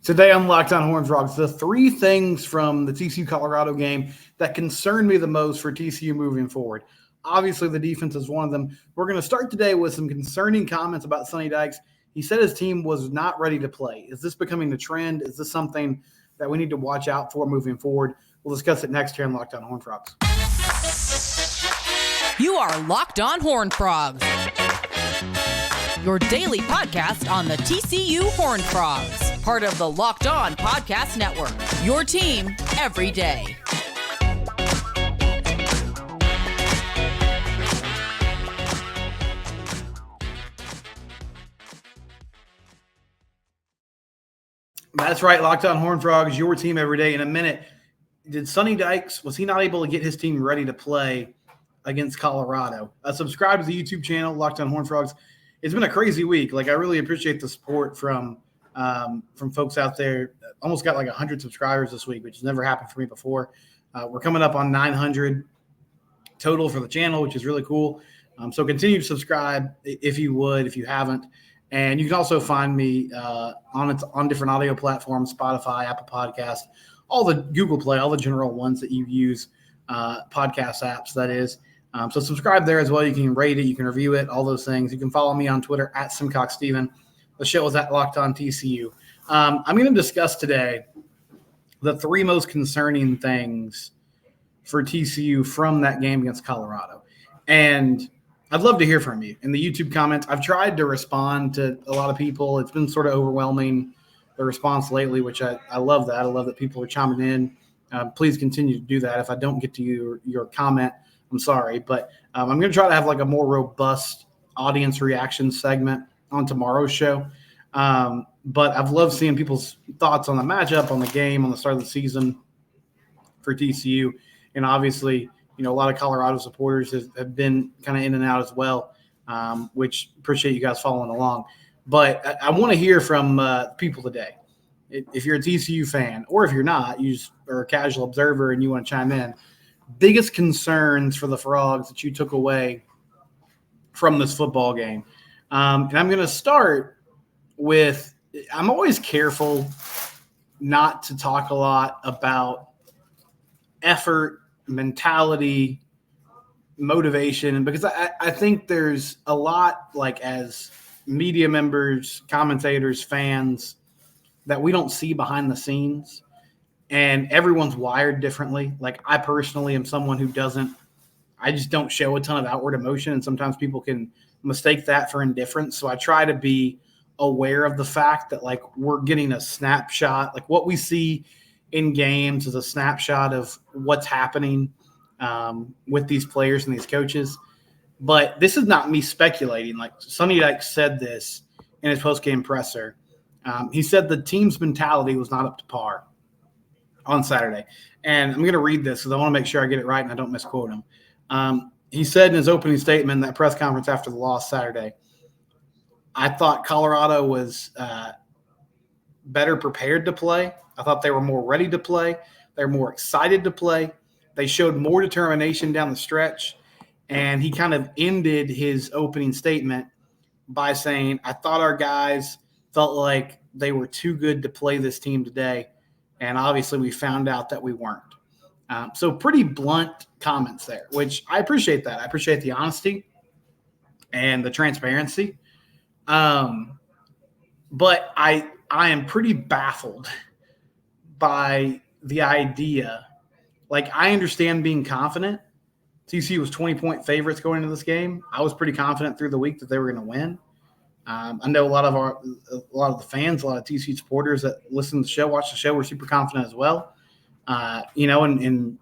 Today on Locked On Horned Frogs, the three things from the TCU Colorado game that concern me the most for TCU moving forward. Obviously, the defense is one of them. We're going to start today with some concerning comments about Sonny Dykes. He said his team was not ready to play. Is this becoming the trend? Is this something that we need to watch out for moving forward? We'll discuss it next here on Locked On Horned Frogs. You are Locked On Horned Frogs, your daily podcast on the TCU Horned Frogs, part of the Locked On Podcast Network, your team every day. That's right, Locked On Horned Frogs, your team every day. In a minute, did Sonny Dykes, was he not able to get his team ready to play against Colorado? Subscribe to the YouTube channel, Locked On Horned Frogs. It's been a crazy week. I really appreciate the support from folks out there. Almost got 100 subscribers this week, which has never happened for me before. We're coming up on 900 total for the channel, which is really cool. So continue to subscribe if you would, if you haven't. And you can also find me on different audio platforms, Spotify, Apple Podcasts, all the Google Play, all the general ones that you use, podcast apps, that is. So subscribe there as well. You can rate it. You can review it, all those things. You can follow me on Twitter at SimcockSteven. The show is at Locked On TCU. I'm going to discuss today the three most concerning things for TCU from that game against Colorado. And I'd love to hear from you in the YouTube comments. I've tried to respond to a lot of people. It's been sort of overwhelming, the response lately, which I love that. I love that people are chiming in. Please continue to do that. If I don't get to your comment, I'm sorry. But I'm going to try to have a more robust audience reaction segment on tomorrow's show. But I've loved seeing people's thoughts on the matchup, on the game, on the start of the season for TCU. And obviously, a lot of Colorado supporters have been kind of in and out as well, which appreciate you guys following along. But I want to hear from people today. If you're a TCU fan, or if you're not, you just are a casual observer and you want to chime in, biggest concerns for the Frogs that you took away from this football game. And I'm going to start with, I'm always careful not to talk a lot about effort, mentality, motivation, because I think there's a lot, as media members, commentators, fans, that we don't see behind the scenes, and everyone's wired differently. I personally am someone who I just don't show a ton of outward emotion, and sometimes people can mistake that for indifference. So I try to be aware of the fact that we're getting a snapshot, what we see in games is a snapshot of what's happening with these players and these coaches. But this is not me speculating. Sonny Dykes said this in his post-game presser. He said the team's mentality was not up to par on Saturday. And I'm going to read this because I want to make sure I get it right and I don't misquote him. He said in his opening statement in that press conference after the loss Saturday, I thought Colorado was better prepared to play. I thought they were more ready to play. They were more excited to play. They showed more determination down the stretch. And he kind of ended his opening statement by saying, I thought our guys felt like they were too good to play this team today. And obviously we found out that we weren't. So pretty blunt comments there, which I appreciate that. I appreciate the honesty and the transparency. But I am pretty baffled by the idea. I understand being confident. TCU was 20-point favorites going into this game. I was pretty confident through the week that they were going to win. I know a lot of the fans, a lot of TCU supporters that listen to the show, watch the show, were super confident as well. And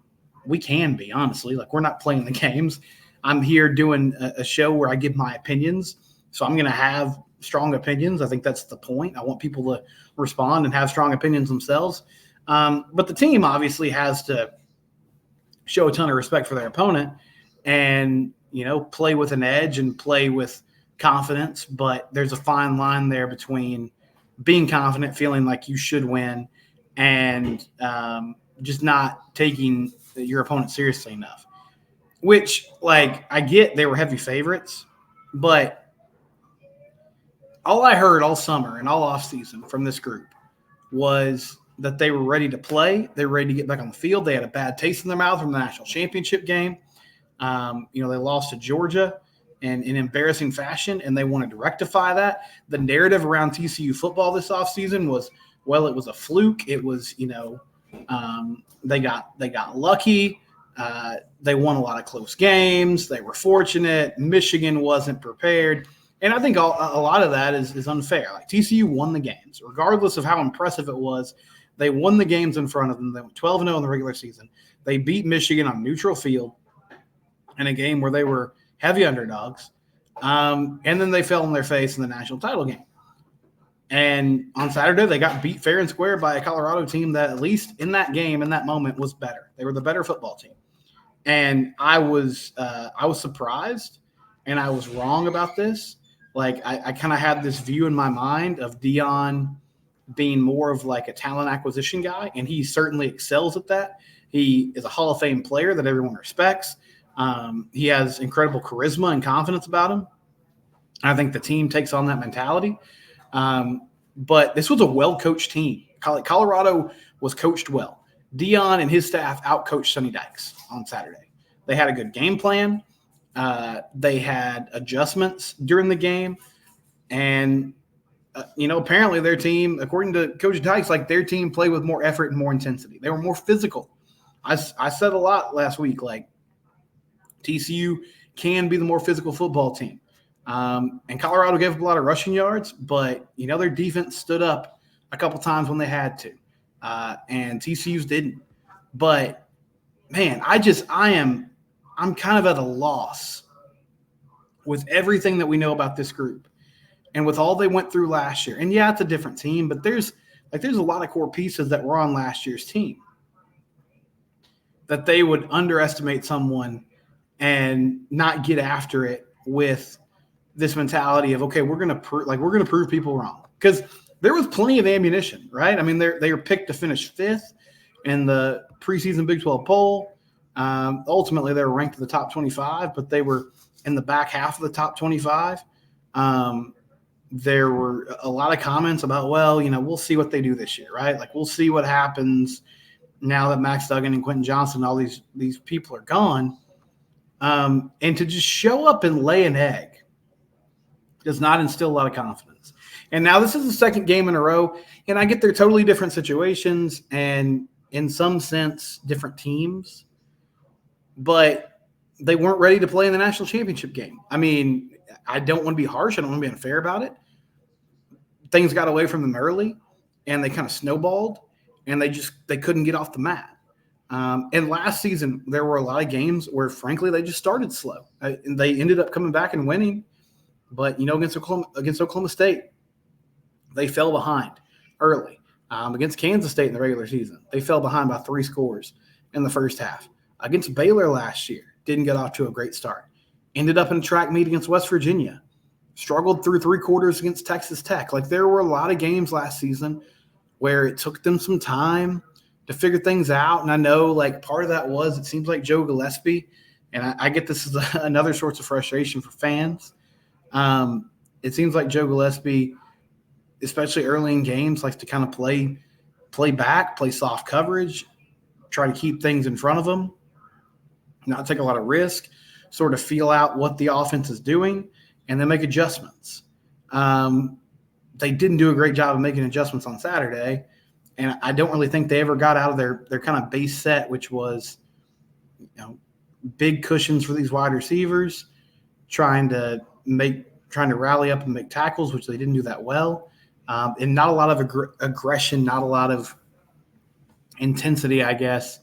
we can be, honestly. We're not playing the games. I'm here doing a show where I give my opinions. So I'm going to have strong opinions. I think that's the point. I want people to respond and have strong opinions themselves. But the team obviously has to show a ton of respect for their opponent and, play with an edge and play with confidence. But there's a fine line there between being confident, feeling like you should win, and just not taking your opponent seriously enough. Which, I get they were heavy favorites, but all I heard all summer and all offseason from this group was that they were ready to play. They were ready to get back on the field. They had a bad taste in their mouth from the national championship game. They lost to Georgia in embarrassing fashion, and they wanted to rectify that. The narrative around TCU football this offseason was, well, it was a fluke. It was, they got lucky. They won a lot of close games. They were fortunate. Michigan wasn't prepared. And I think a lot of that is unfair. Like, TCU won the games. Regardless of how impressive it was, they won the games in front of them. They went 12-0 in the regular season. They beat Michigan on neutral field in a game where they were heavy underdogs. And then they fell on their face in the national title game. And on Saturday, they got beat fair and square by a Colorado team that, at least in that game, in that moment, was better. They were the better football team. And I was surprised, and I was wrong about this. Like, I kind of had this view in my mind of Deion being more of like a talent acquisition guy, and he certainly excels at that. He is a Hall of Fame player that everyone respects. He has incredible charisma and confidence about him. I think the team takes on that mentality. But this was a well-coached team. Colorado was coached well. Deion and his staff out-coached Sonny Dykes on Saturday. They had a good game plan. They had adjustments during the game. And, apparently their team, according to Coach Dykes, like, their team played with more effort and more intensity. They were more physical. I said a lot last week, like, TCU can be the more physical football team. And Colorado gave up a lot of rushing yards, but, their defense stood up a couple times when they had to. And TCU's didn't. But, man, I'm kind of at a loss with everything that we know about this group and with all they went through last year. And, yeah, it's a different team, but there's a lot of core pieces that were on last year's team that they would underestimate someone and not get after it with this mentality of, okay, we're going to prove people wrong. Because there was plenty of ammunition, right? I mean, they were picked to finish 5th in the preseason Big 12 poll. Ultimately, they were ranked in the top 25, but they were in the back half of the top 25. There were a lot of comments about, well, we'll see what they do this year, right? Like, we'll see what happens now that Max Duggan and Quentin Johnson, all these people are gone. And to just show up and lay an egg does not instill a lot of confidence. And now this is the second game in a row, and I get they're totally different situations and, in some sense, different teams. But they weren't ready to play in the national championship game. I mean, I don't want to be harsh. I don't want to be unfair about it. Things got away from them early, and they kind of snowballed, and they couldn't get off the mat. And last season, there were a lot of games where, frankly, they just started slow. And they ended up coming back and winning. But, against Oklahoma State, they fell behind early. Against Kansas State in the regular season, they fell behind by 3 scores in the first half. Against Baylor last year, didn't get off to a great start. Ended up in a track meet against West Virginia. Struggled through 3 quarters against Texas Tech. Like, there were a lot of games last season where it took them some time to figure things out. And I know, like, part of that was it seems like Joe Gillespie, and I get this is another source of frustration for fans. It seems like Joe Gillespie, especially early in games, likes to kind of play back, play soft coverage, try to keep things in front of him, not take a lot of risk, sort of feel out what the offense is doing, and then make adjustments. They didn't do a great job of making adjustments on Saturday, and I don't really think they ever got out of their kind of base set, which was, big cushions for these wide receivers, trying to rally up and make tackles, which they didn't do that well, and not a lot of aggression, not a lot of intensity, I guess,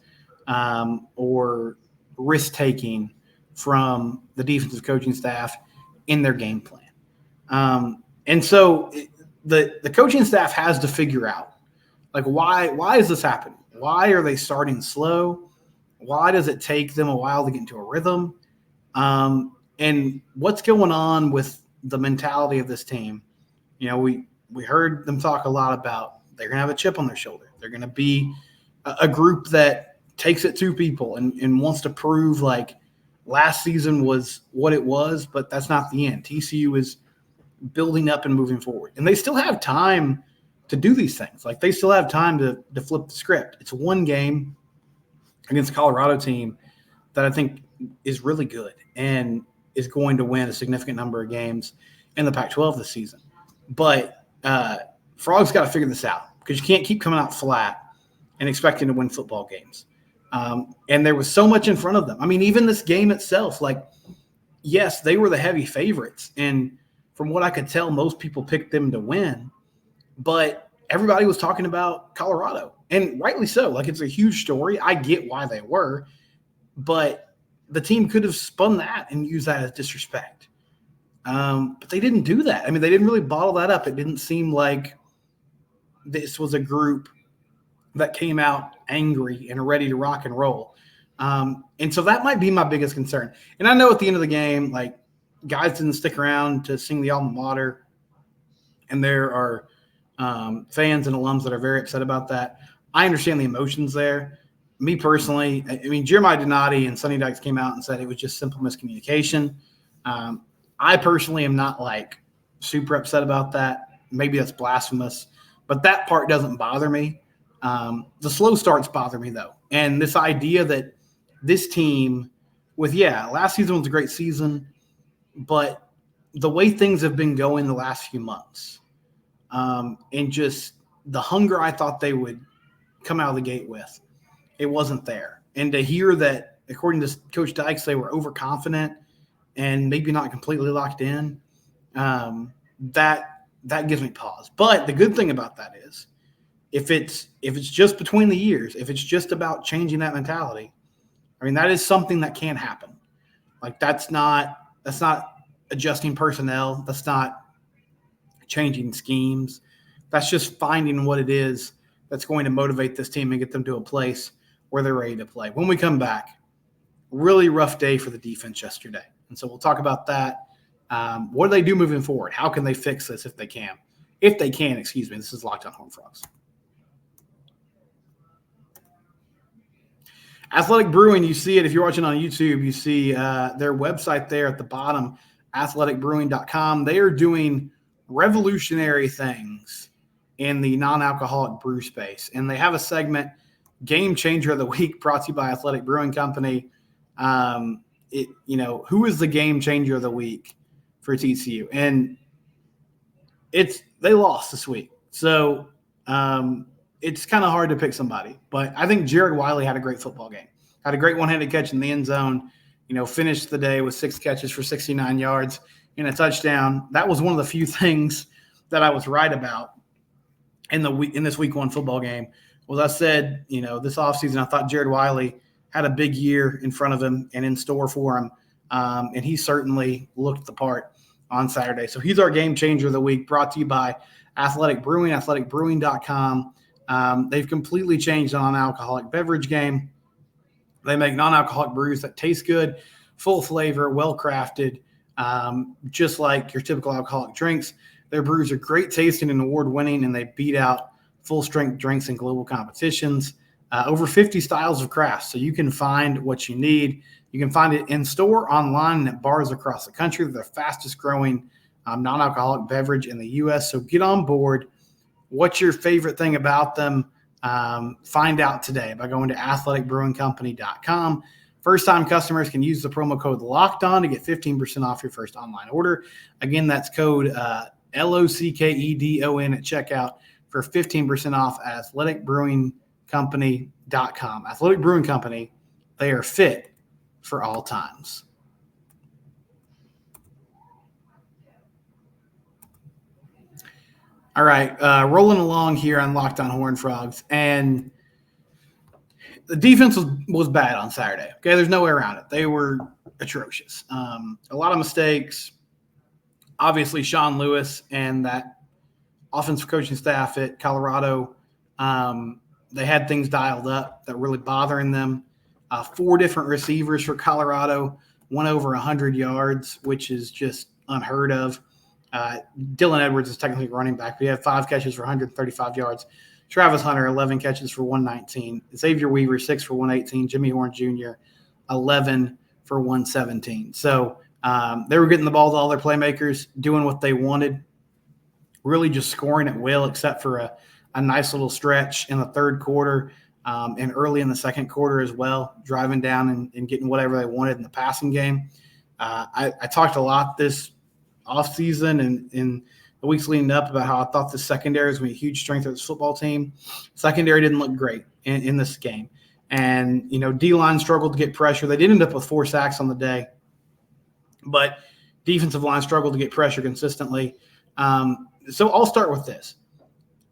or risk-taking from the defensive coaching staff in their game plan. And so the coaching staff has to figure out, like, why is this happening? Why are they starting slow? Why does it take them a while to get into a rhythm? And what's going on with the mentality of this team? We heard them talk a lot about they're going to have a chip on their shoulder. They're going to be a group that takes it to people and wants to prove, like, last season was what it was, but that's not the end. TCU is building up and moving forward. And they still have time to do these things. Like, they still have time to flip the script. It's one game against a Colorado team that I think is really good and is going to win a significant number of games in the Pac-12 this season. But Frogs got to figure this out, because you can't keep coming out flat and expecting to win football games. And there was so much in front of them. I mean, even this game itself, like, yes, they were the heavy favorites. And from what I could tell, most people picked them to win. But everybody was talking about Colorado, and rightly so. Like, it's a huge story. I get why they were, but the team could have spun that and used that as disrespect. But they didn't do that. I mean, they didn't really bottle that up. It didn't seem like this was a group that came out angry and ready to rock and roll. And so that might be my biggest concern. And I know at the end of the game, like, guys didn't stick around to sing the alma mater, and there are fans and alums that are very upset about that. I understand the emotions there. Me personally, I mean, Jeremiah Donati and Sonny Dykes came out and said it was just simple miscommunication. I personally am not, like, super upset about that. Maybe that's blasphemous, but that part doesn't bother me. The slow starts bother me, though. And this idea that this team last season was a great season, but the way things have been going the last few months, and just the hunger I thought they would come out of the gate with, it wasn't there. And to hear that, according to Coach Dykes, they were overconfident and maybe not completely locked in, that gives me pause. But the good thing about that is, if it's just between the years, if it's just about changing that mentality, I mean, that is something that can happen. Like, that's not adjusting personnel. That's not changing schemes. That's just finding what it is that's going to motivate this team and get them to a place where they're ready to play. When we come back, really rough day for the defense yesterday. And so we'll talk about that. What do they do moving forward? How can they fix this if they can? Excuse me. This is Locked On Horned Frogs. Athletic Brewing, you see it if you're watching on YouTube. You see their website there at the bottom, athleticbrewing.com. They are doing revolutionary things in the non-alcoholic brew space. And they have a segment, Game Changer of the Week, brought to you by Athletic Brewing Company. Who is the game changer of the week for TCU? And they lost this week. So it's kind of hard to pick somebody. But I think Jared Wiley had a great football game. Had a great one-handed catch in the end zone. Finished the day with 6 catches for 69 yards and a touchdown. That was one of the few things that I was right about in this week 1 football game. Was I said, this offseason, I thought Jared Wiley had a big year in front of him and in store for him. And he certainly looked the part on Saturday. So he's our game changer of the week, brought to you by Athletic Brewing, athleticbrewing.com. They've completely changed the non-alcoholic beverage game. They make non-alcoholic brews that taste good, full flavor, well-crafted, just like your typical alcoholic drinks. Their brews are great tasting and award-winning, and they beat out full-strength drinks in global competitions. Over 50 styles of craft, so you can find what you need. You can find it in store, online, and at bars across the country. They're the fastest-growing non-alcoholic beverage in the U.S., so get on board. What's your favorite thing about them? Find out today by going to athleticbrewingcompany.com. First-time customers can use the promo code LOCKEDON to get 15% off your first online order. Again, that's code LOCKEDON at checkout for 15% off at athleticbrewingcompany.com. Athletic Brewing Company, they are fit for all times. All right, rolling along here on Locked On Horned Frogs, and the defense was bad on Saturday. Okay, there's no way around it. They were atrocious. A lot of mistakes. Obviously, Sean Lewis and that offensive coaching staff at Colorado, they had things dialed up that were really bothering them. 4 different receivers for Colorado went over 100 yards, which is just unheard of. Dylan Edwards is technically running back. We had 5 catches for 135 yards. Travis Hunter, 11 catches for 119. Xavier Weaver, 6 for 118. Jimmy Horn Jr., 11 for 117. So they were getting the ball to all their playmakers, doing what they wanted. really just scoring at will, except for a nice little stretch in the third quarter and early in the second quarter as well, driving down and getting whatever they wanted in the passing game. I talked a lot this offseason and in the weeks leading up about how I thought the secondary was going to be a huge strength of this football team. Secondary didn't look great in this game. And, D-line struggled to get pressure. They did end up with 4 sacks on the day, but defensive line struggled to get pressure consistently. So I'll start with this.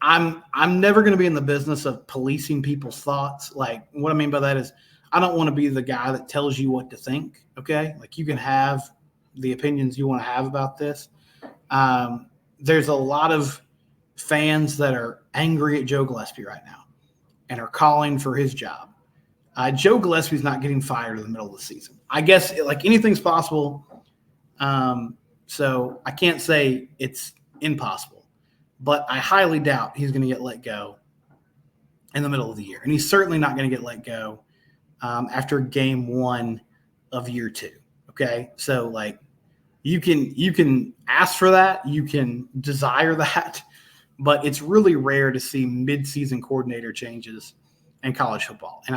I'm never going to be in the business of policing people's thoughts. Like, what I mean by that is I don't want to be the guy that tells you what to think, okay? Like, you can have the opinions you want to have about this. There's a lot of fans that are angry at Joe Gillespie right now and are calling for his job. Joe Gillespie's not getting fired in the middle of the season. I guess, like, anything's possible. So I can't say it's impossible, but I highly doubt he's going to get let go in the middle of the year. And he's certainly not going to get let go after game 1 of year 2. Okay. So, like, you can ask for that. You can desire that, but it's really rare to see midseason coordinator changes in college football. And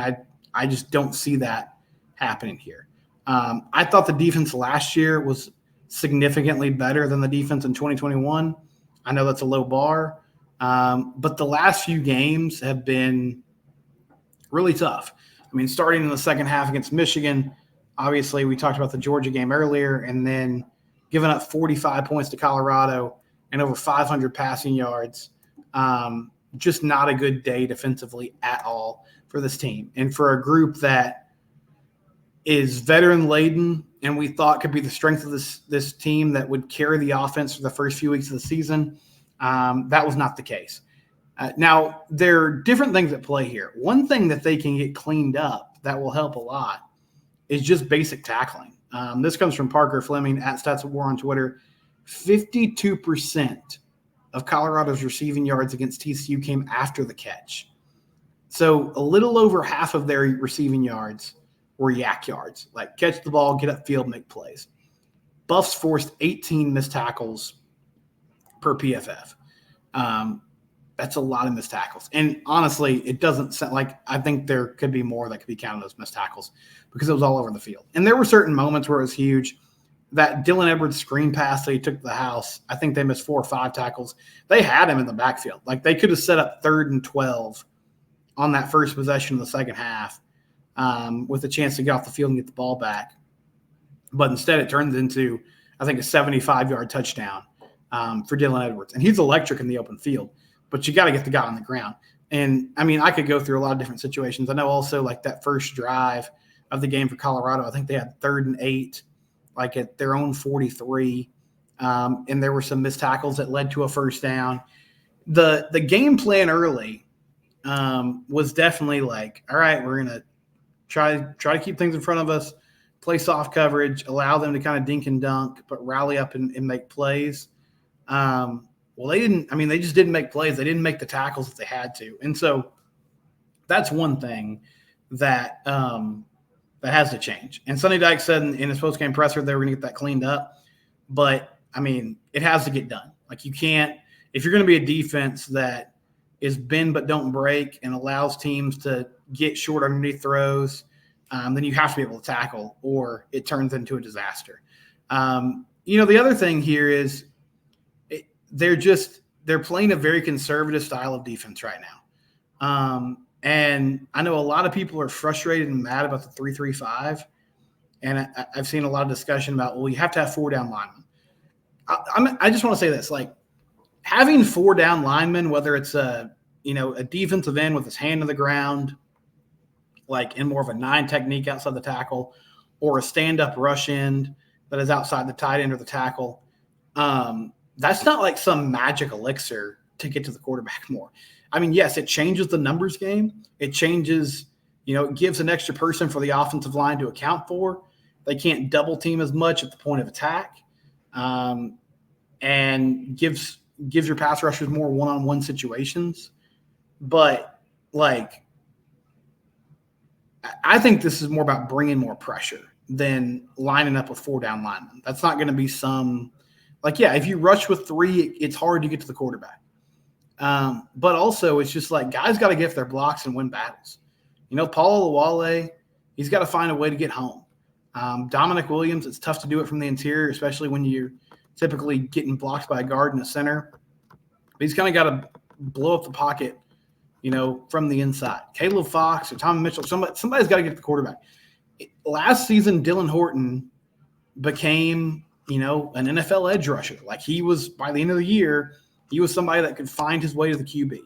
I just don't see that happening here. I thought the defense last year was significantly better than the defense in 2021. I know that's a low bar, but the last few games have been really tough. I mean, starting in the second half against Michigan, obviously we talked about the Georgia game earlier, and then giving up 45 points to Colorado and over 500 passing yards. Just not a good day defensively at all for this team. And for a group that is veteran-laden and we thought could be the strength of this team that would carry the offense for the first few weeks of the season, that was not the case. Now, there are different things at play here. One thing that they can get cleaned up that will help a lot is just basic tackling. This comes from Parker Fleming at Stats at War on Twitter. 52% of Colorado's receiving yards against TCU came after the catch. So a little over half of their receiving yards were yak yards, like catch the ball, get upfield, make plays. Buffs forced 18 missed tackles per PFF. That's a lot of missed tackles. And honestly, it doesn't sound like – I think there could be more that could be counted as missed tackles because it was all over the field. And there were certain moments where it was huge. That Dylan Edwards screen pass that he took to the house, I think they missed 4 or 5 tackles. They had him in the backfield. Like, they could have set up 3rd and 12 on that first possession of the second half with a chance to get off the field and get the ball back. But instead it turns into, I think, a 75-yard touchdown for Dylan Edwards. And he's electric in the open field, but you got to get the guy on the ground. And, I mean, I could go through a lot of different situations. I know also, like, that first drive of the game for Colorado, I think they had 3rd and 8, like at their own 43. And there were some missed tackles that led to a first down. The game plan early was definitely like, all right, we're going to try to keep things in front of us, play soft coverage, allow them to kind of dink and dunk, but rally up and make plays. Well, they didn't – I mean, they just didn't make plays. They didn't make the tackles that they had to. And so that's one thing that that has to change. And Sonny Dykes said in his post-game presser they were going to get that cleaned up. But, I mean, it has to get done. Like, you can't – if you're going to be a defense that is bend but don't break and allows teams to get short underneath throws, then you have to be able to tackle or it turns into a disaster. The other thing here is they're playing a very conservative style of defense right now. And I know a lot of people are frustrated and mad about the 3-3-5. And I've seen a lot of discussion about, well, you have to have 4 down linemen. I just want to say this, like, having 4 down linemen, whether it's a defensive end with his hand on the ground, like in more of a 9 technique outside the tackle, or a stand-up rush end that is outside the tight end or the tackle, that's not like some magic elixir to get to the quarterback more. I mean, yes, it changes the numbers game. It changes, it gives an extra person for the offensive line to account for. They can't double team as much at the point of attack, and gives your pass rushers more one-on-one situations. But, like, I think this is more about bringing more pressure than lining up with 4 down linemen. That's not going to be Like, yeah, if you rush with 3, it's hard to get to the quarterback. But also, it's just like guys got to get their blocks and win battles. Paul Awale, he's got to find a way to get home. Dominic Williams, it's tough to do it from the interior, especially when you're typically getting blocked by a guard and a center. But he's kind of got to blow up the pocket, from the inside. Caleb Fox or Tommy Mitchell, somebody's got to get the quarterback. Last season, Dylan Horton became, an NFL edge rusher. Like he was, by the end of the year, he was somebody that could find his way to the QB.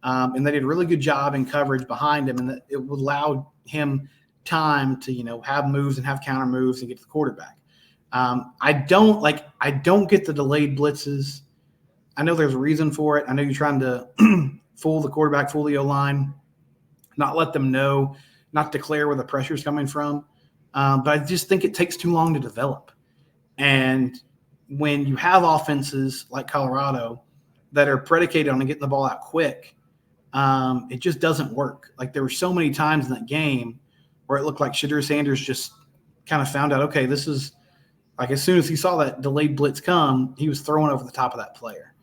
And they did a really good job in coverage behind him, and that it would allow him time to, have moves and have counter moves and get to the quarterback. I don't get the delayed blitzes. I know there's a reason for it. I know you're trying to fool the quarterback, fool the O-line, not let them know, not declare where the pressure is coming from. But I just think it takes too long to develop. And when you have offenses like Colorado that are predicated on getting the ball out quick, it just doesn't work. Like there were so many times in that game where it looked like Shadur Sanders just kind of found out, okay, this is like as soon as he saw that delayed blitz come, he was throwing over the top of that player.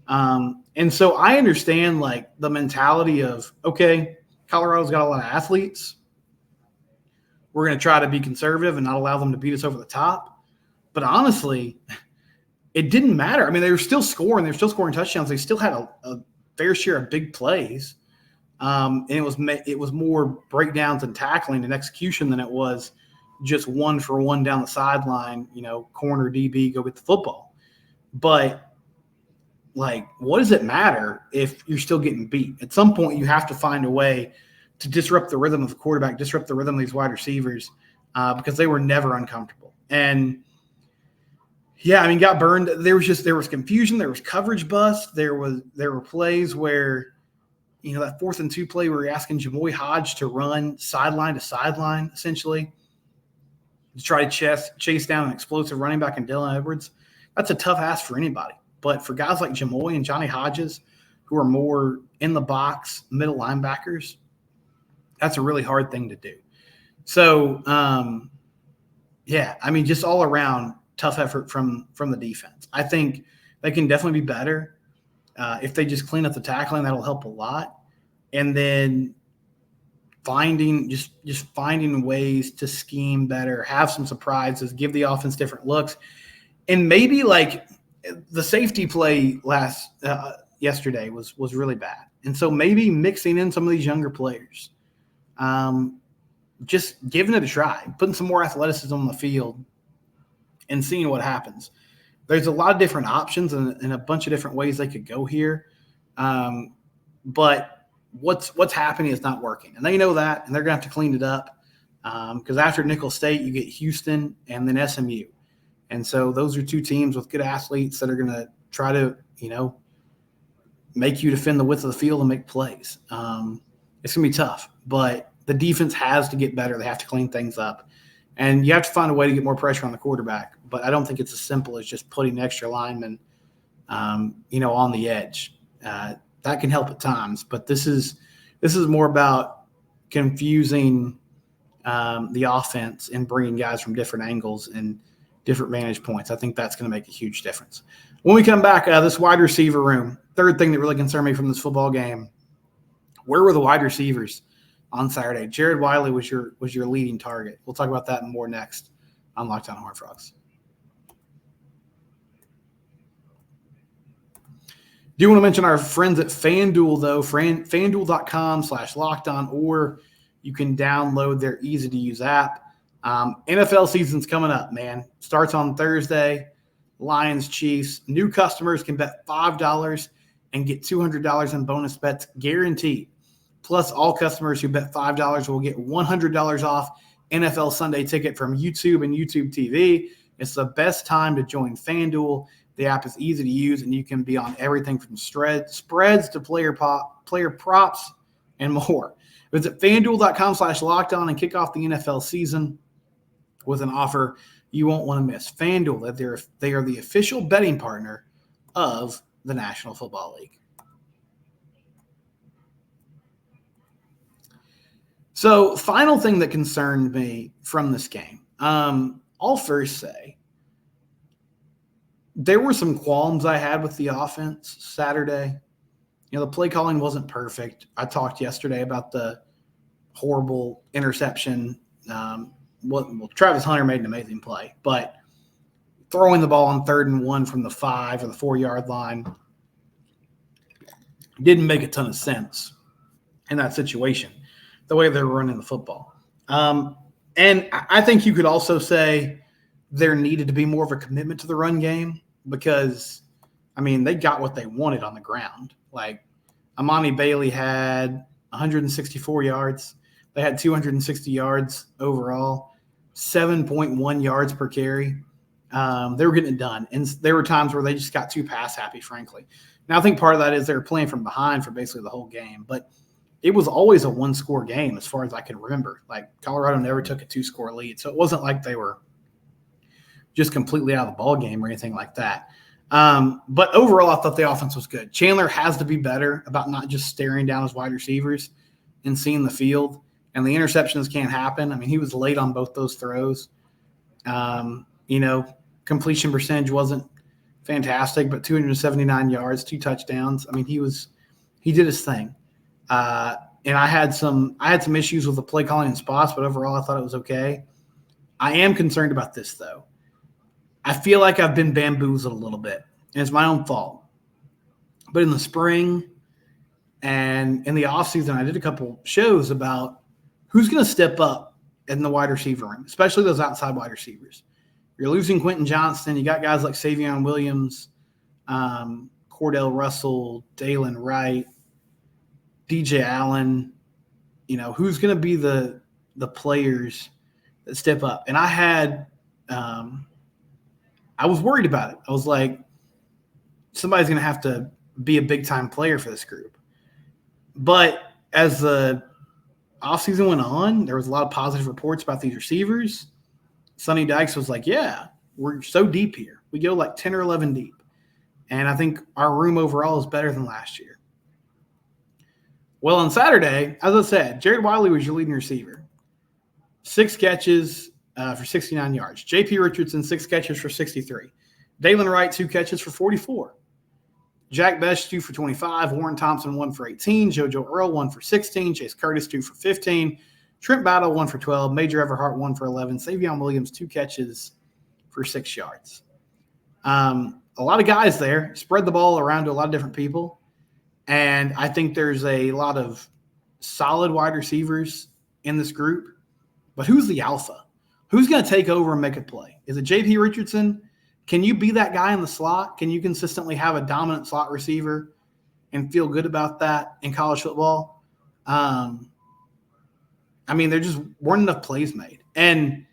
And so I understand like the mentality of, okay, Colorado's got a lot of athletes. We're going to try to be conservative and not allow them to beat us over the top. But honestly, it didn't matter. I mean, they were still scoring. They were still scoring touchdowns. They still had a fair share of big plays. And it was more breakdowns and tackling and execution than it was just 1-for-1 down the sideline, corner DB, go get the football. But like, what does it matter if you're still getting beat? At some point, you have to find a way to disrupt the rhythm of the quarterback, disrupt the rhythm of these wide receivers, because they were never uncomfortable. And yeah, I mean, got burned. There was confusion. There was coverage bust. There were plays where, that 4th and 2 play where you're asking Jamoy Hodge to run sideline to sideline, essentially, to try to chase down an explosive running back in Dylan Edwards. That's a tough ask for anybody. But for guys like Jamoy and Johnny Hodges, who are more in the box, middle linebackers, that's a really hard thing to do. So, yeah, I mean, just all around tough effort from the defense. I think they can definitely be better. If they just clean up the tackling, that'll help a lot. And then finding ways to scheme better, have some surprises, give the offense different looks, and maybe like the safety play yesterday was really bad. And so maybe mixing in some of these younger players, just giving it a try, putting some more athleticism on the field and seeing what happens. There's a lot of different options and a bunch of different ways they could go here. But what's happening is not working. And they know that, and they're going to have to clean it up because after Nicholls State, you get Houston and then SMU. And so those are 2 teams with good athletes that are going to try to, make you defend the width of the field and make plays. It's going to be tough, but the defense has to get better. They have to clean things up. And you have to find a way to get more pressure on the quarterback. But I don't think it's as simple as just putting extra linemen, on the edge. That can help at times. But this is more about confusing the offense and bringing guys from different angles and different vantage points. I think that's going to make a huge difference. When we come back, this wide receiver room, third thing that really concerned me from this football game, where were the wide receivers on Saturday? Jared Wiley was your leading target. We'll talk about that and more next on Locked On Horned Frogs. Do want to mention our friends at FanDuel, though. FanDuel.com/lockedon, or you can download their easy-to-use app. NFL season's coming up, man. Starts on Thursday. Lions, Chiefs. New customers can bet $5 and get $200 in bonus bets guaranteed. Plus, all customers who bet $5 will get $100 off NFL Sunday ticket from YouTube and YouTube TV. It's the best time to join FanDuel. The app is easy to use, and you can be on everything from spreads to player props and more. Visit FanDuel.com/lockedon and kick off the NFL season with an offer you won't want to miss. FanDuel, they are the official betting partner of the National Football League. So, final thing that concerned me from this game, I'll first say, there were some qualms I had with the offense Saturday. The play calling wasn't perfect. I talked yesterday about the horrible interception. Travis Hunter made an amazing play, but throwing the ball on 3rd and 1 from the 5 or the 4-yard line didn't make a ton of sense in that situation, the way they were running the football. And I think you could also say there needed to be more of a commitment to the run game because, they got what they wanted on the ground. Like, Amani Bailey had 164 yards. They had 260 yards overall, 7.1 yards per carry. They were getting it done. And there were times where they just got too pass happy, frankly. Now, I think part of that is they were playing from behind for basically the whole game. But it was always a one-score game as far as I can remember. Like, Colorado never took a 2-score lead. So it wasn't like they were just completely out of the ball game or anything like that. But overall, I thought the offense was good. Chandler has to be better about not just staring down his wide receivers and seeing the field. And the interceptions can't happen. He was late on both those throws. Completion percentage wasn't fantastic, but 279 yards, 2 touchdowns. He did his thing. And I had some issues with the play calling in spots, but overall I thought it was okay. I am concerned about this, though. I feel like I've been bamboozled a little bit, and it's my own fault. But in the spring and in the offseason, I did a couple shows about who's going to step up in the wide receiver room, especially those outside wide receivers. You're losing Quentin Johnston. You got guys like Savion Williams, Cordell Russell, Dalen Wright, DJ Allen. Who's going to be the players that step up? And I was worried about it. I was like, somebody's going to have to be a big-time player for this group. But as the offseason went on, there was a lot of positive reports about these receivers. Sonny Dykes was like, yeah, we're so deep here. We go like 10 or 11 deep. And I think our room overall is better than last year. Well, on Saturday, as I said, Jared Wiley was your leading receiver. 6 catches for 69 yards. J.P. Richardson, 6 catches for 63. Dalen Wright, 2 catches for 44. Jack Best, 2 for 25. Warren Thompson, 1 for 18. JoJo Earl, 1 for 16. Chase Curtis, 2 for 15. Trent Battle, 1 for 12. Major Everhart, 1 for 11. Savion Williams, 2 catches for 6 yards. A lot of guys there. Spread the ball around to a lot of different people. And I think there's a lot of solid wide receivers in this group. But who's the alpha? Who's going to take over and make a play? Is it J.P. Richardson? Can you be that guy in the slot? Can you consistently have a dominant slot receiver and feel good about that in college football? There just weren't enough plays made. And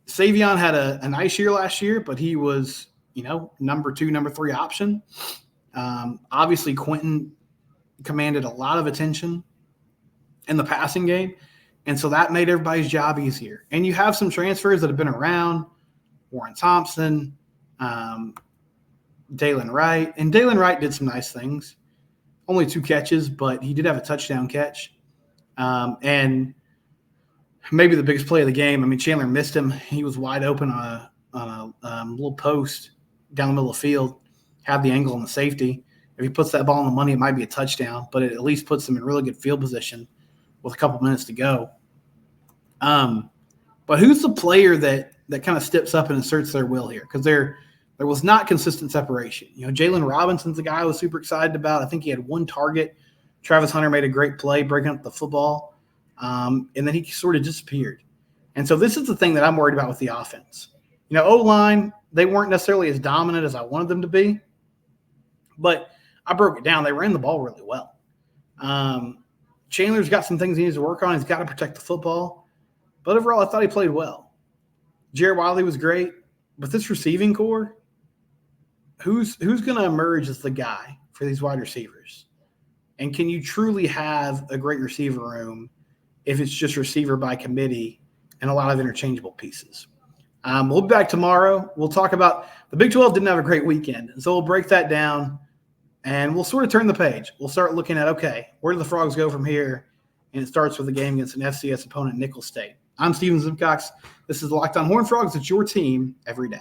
Savion had a nice year last year, but he was, number 2, number 3 option. Obviously, Quentin commanded a lot of attention in the passing game. And so that made everybody's job easier. And you have some transfers that have been around, Warren Thompson, Dalen Wright. And Dalen Wright did some nice things. Only 2 catches, but he did have a touchdown catch. And maybe the biggest play of the game, Chandler missed him. He was wide open on a little post down the middle of the field, had the angle on the safety. If he puts that ball on the money, it might be a touchdown, but it at least puts them in really good field position with a couple minutes to go. But who's the player that kind of steps up and asserts their will here? Because there was not consistent separation. Jalen Robinson's the guy I was super excited about. I think he had 1 target. Travis Hunter made a great play breaking up the football, and then he sort of disappeared. And so this is the thing that I'm worried about with the offense. O-line, they weren't necessarily as dominant as I wanted them to be, but I broke it down. They ran the ball really well. Chandler's got some things he needs to work on. He's got to protect the football. But overall, I thought he played well. Jared Wiley was great. But this receiving core, who's going to emerge as the guy for these wide receivers? And can you truly have a great receiver room if it's just receiver by committee and a lot of interchangeable pieces? We'll be back tomorrow. We'll talk about the Big 12 didn't have a great weekend. So we'll break that down. And we'll sort of turn the page. We'll start looking at, okay, where do the Frogs go from here? And it starts with a game against an FCS opponent, Nicholls State. I'm Steven Zimcox. This is Locked On Horned Frogs. It's your team every day.